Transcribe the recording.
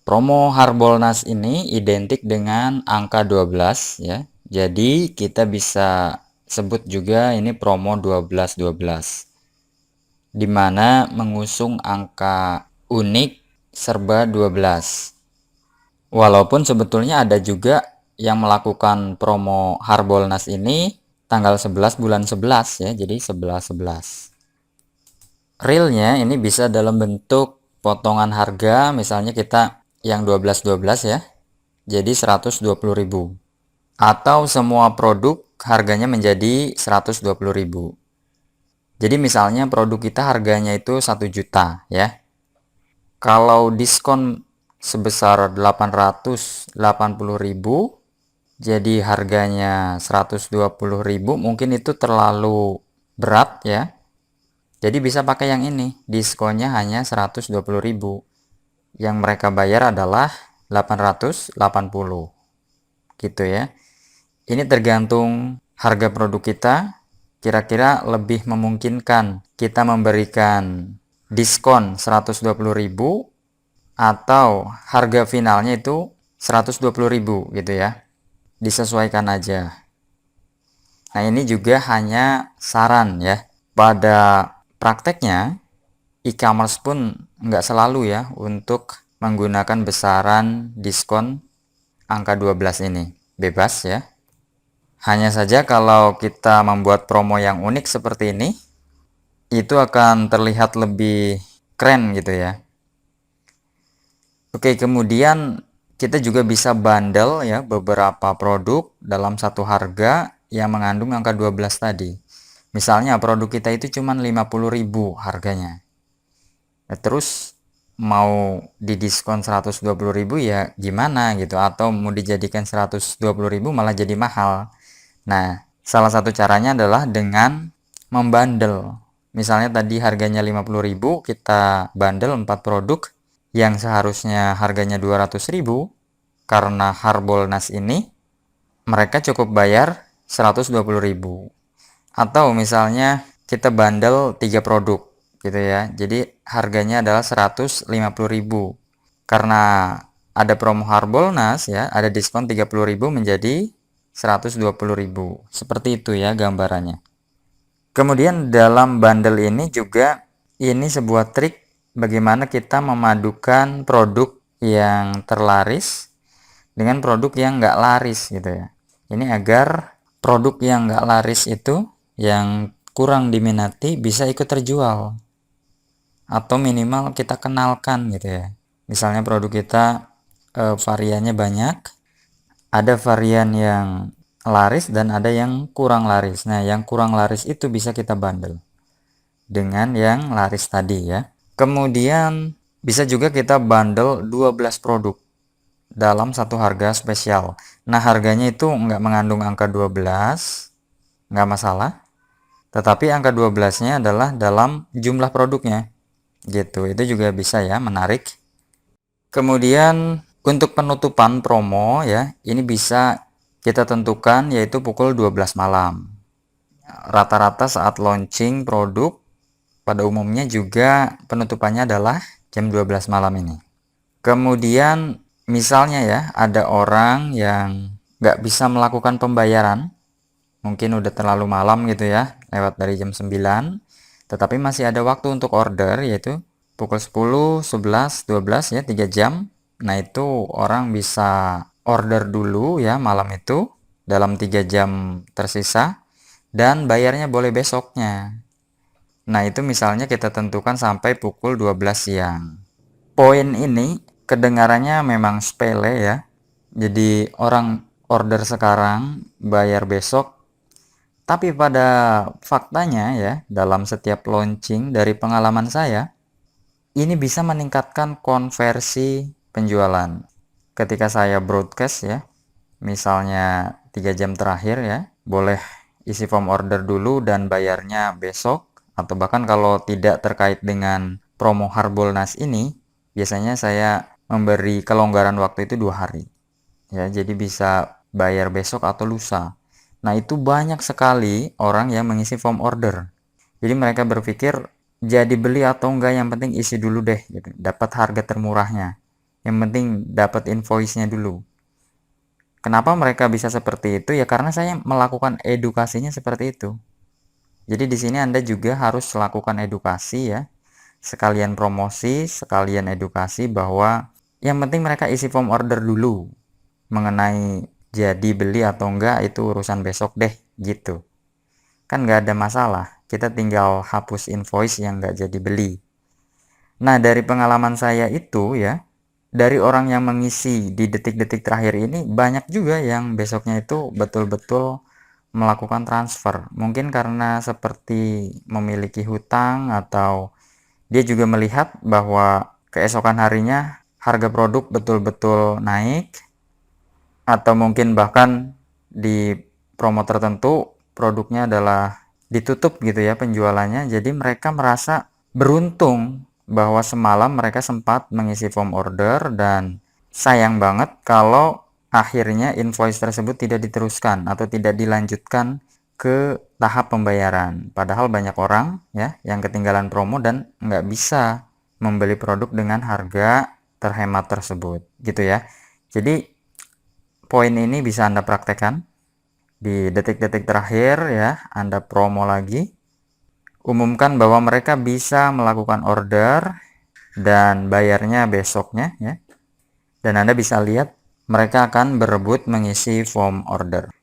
Promo Harbolnas ini identik dengan angka 12 ya. Jadi kita bisa sebut juga ini promo 12-12. Di mana mengusung angka unik serba 12. Walaupun sebetulnya ada juga yang melakukan promo Harbolnas ini tanggal 11 bulan 11 ya. Jadi 11-11. Realnya ini bisa dalam bentuk potongan harga, misalnya kita yang 12-12 ya, jadi 120.000. Atau semua produk harganya menjadi 120.000. Jadi misalnya produk kita harganya itu 1 juta ya. Kalau diskon sebesar 880.000, jadi harganya 120.000, mungkin itu terlalu berat ya. Jadi bisa pakai yang ini, diskonnya hanya 120.000. Yang mereka bayar adalah 880 gitu ya. Ini tergantung harga produk kita, kira-kira lebih memungkinkan kita memberikan diskon 120.000 atau harga finalnya itu 120.000 gitu ya. Disesuaikan aja. Nah, ini juga hanya saran ya. Pada prakteknya, e-commerce pun nggak selalu ya untuk menggunakan besaran diskon angka 12 ini. Bebas ya. Hanya saja kalau kita membuat promo yang unik seperti ini, itu akan terlihat lebih keren gitu ya. Oke, kemudian kita juga bisa bundle ya beberapa produk dalam satu harga yang mengandung angka 12 tadi. Misalnya produk kita itu cuma 50.000 harganya. Nah, terus mau didiskon 120.000 ya gimana gitu, atau mau dijadikan 120.000 malah jadi mahal. Nah, salah satu caranya adalah dengan membandel. Misalnya tadi harganya 50.000, kita bandel 4 produk yang seharusnya harganya 200.000, karena Harbolnas ini mereka cukup bayar 120.000. Atau misalnya kita bandel 3 produk gitu ya. Jadi harganya adalah 150.000. Karena ada promo Harbolnas ya, ada diskon 30.000 menjadi 120.000. Seperti itu ya gambarannya. Kemudian dalam bundle ini juga ini sebuah trik bagaimana kita memadukan produk yang terlaris dengan produk yang nggak laris gitu ya. Ini agar produk yang nggak laris itu, yang kurang diminati, bisa ikut terjual. Atau minimal kita kenalkan gitu ya. Misalnya produk kita variannya banyak, ada varian yang laris dan ada yang kurang laris. Nah, yang kurang laris itu bisa kita bundle dengan yang laris tadi ya. Kemudian bisa juga kita bundle 12 produk dalam satu harga spesial. Nah, harganya itu nggak mengandung angka 12, nggak masalah. Tetapi angka 12-nya adalah dalam jumlah produknya. Gitu, itu juga bisa ya, menarik. Kemudian untuk penutupan promo ya, ini bisa kita tentukan yaitu pukul 12 malam. Rata-rata saat launching produk, pada umumnya juga penutupannya adalah jam 12 malam ini. Kemudian misalnya ya, ada orang yang nggak bisa melakukan pembayaran, mungkin udah terlalu malam gitu ya, lewat dari jam 9, tetapi masih ada waktu untuk order, yaitu pukul 10, 11, 12 ya, 3 jam. Nah, itu orang bisa order dulu ya malam itu dalam 3 jam tersisa, dan bayarnya boleh besoknya. Nah, itu misalnya kita tentukan sampai pukul 12 siang. Poin ini kedengarannya memang sepele ya. Jadi orang order sekarang, bayar besok. Tapi pada faktanya ya, dalam setiap launching dari pengalaman saya, ini bisa meningkatkan konversi penjualan. Ketika saya broadcast ya, misalnya 3 jam terakhir ya, boleh isi form order dulu dan bayarnya besok. Atau bahkan kalau tidak terkait dengan promo Harbolnas ini, biasanya saya memberi kelonggaran waktu itu 2 hari. Ya, jadi bisa bayar besok atau lusa. Nah, itu banyak sekali orang yang mengisi form order. Jadi mereka berpikir jadi beli atau enggak, yang penting isi dulu deh gitu. Dapat harga termurahnya. Yang penting dapat invoice-nya dulu. Kenapa mereka bisa seperti itu? Ya karena saya melakukan edukasinya seperti itu. Jadi di sini Anda juga harus melakukan edukasi ya. Sekalian promosi, sekalian edukasi bahwa yang penting mereka isi form order dulu. Mengenai jadi beli atau enggak itu urusan besok deh gitu. Kan nggak ada masalah. Kita tinggal hapus invoice yang nggak jadi beli. Nah, dari pengalaman saya itu ya, dari orang yang mengisi di detik-detik terakhir ini, banyak juga yang besoknya itu betul-betul melakukan transfer. Mungkin karena seperti memiliki hutang atau dia juga melihat bahwa keesokan harinya harga produk betul-betul naik, atau mungkin bahkan di promo tertentu produknya adalah ditutup gitu ya penjualannya. Jadi mereka merasa beruntung bahwa semalam mereka sempat mengisi form order, dan sayang banget kalau akhirnya invoice tersebut tidak diteruskan atau tidak dilanjutkan ke tahap pembayaran. Padahal banyak orang ya yang ketinggalan promo dan nggak bisa membeli produk dengan harga terhemat tersebut gitu ya. Jadi poin ini bisa Anda praktekkan di detik-detik terakhir ya. Anda promo lagi, umumkan bahwa mereka bisa melakukan order dan bayarnya besoknya ya. Dan Anda bisa lihat mereka akan berebut mengisi form order.